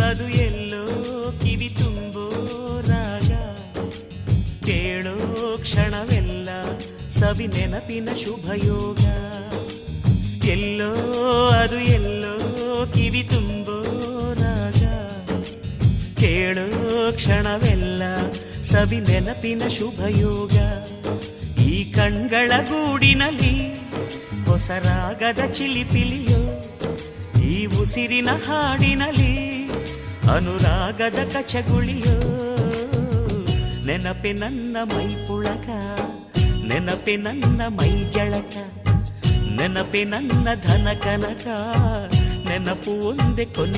ಅದು ಎಲ್ಲೋ ಕಿವಿ ತುಂಬೋ ರಾಗ, ಕೇಳೋ ಕ್ಷಣವೆಲ್ಲ ಸವಿ ನೆನಪಿನ ಶುಭಯೋಗ. ಎಲ್ಲೋ ಅದು ಎಲ್ಲೋ ಕಿವಿ ತುಂಬೋ ರಾಗ, ಕೇಳೋ ಕ್ಷಣವೆಲ್ಲ ಸವಿ ನೆನಪಿನ ಶುಭಯೋಗ. ಈ ಕಣ್ಗಳ ಗೂಡಿನಲ್ಲಿ ಹೊಸ ರಾಗದ ಚಿಲಿಪಿಲಿಯೋ, ಈ ಉಸಿರಿನ ಹಾಡಿನಲ್ಲಿ ಅನುರಾಗದ ಕಚಗುಳಿಯೋ. ನೆನಪೆ ನನ್ನ ಮೈ ಪುಳಕ, ನೆನಪೆ ನನ್ನ ಮೈ ಜಳಕ, ನೆನಪೆ ನನ್ನ ಧನ ಕನಕ, ನೆನಪು ಒಂದೇ ಕೊನೆ.